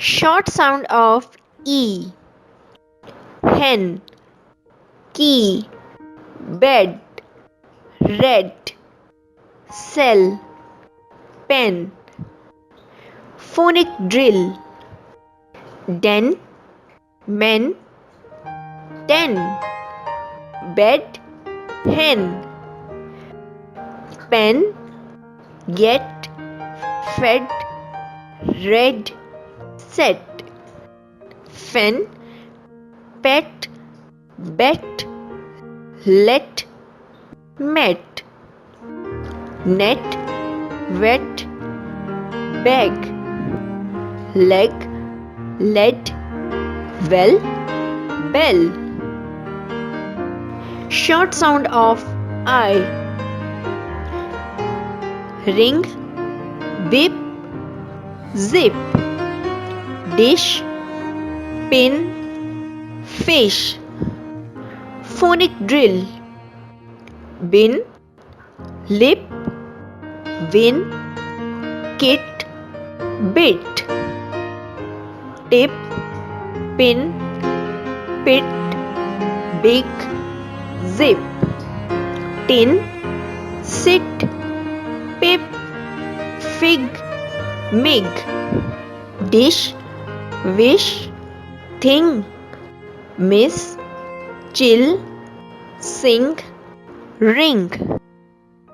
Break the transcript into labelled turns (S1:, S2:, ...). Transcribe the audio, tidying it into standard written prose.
S1: Short sound of E. Hen, key, bed, red, cell, pen. Phonic drill. Den, men, ten. Bed, hen. Pen, get, fed, red, set. Fen, pet, bet, let, met. Net, wet, bag, leg, led, well, bell. Short sound of I. Ring, whip, zip. Dish, pin, fish. Phonic drill. Bin, lip, win, kit, bit. Tip, pin, pit, big, zip. Tin, sit, pip, fig, mig. Dish, wish, thing, miss, chill, sing, ring.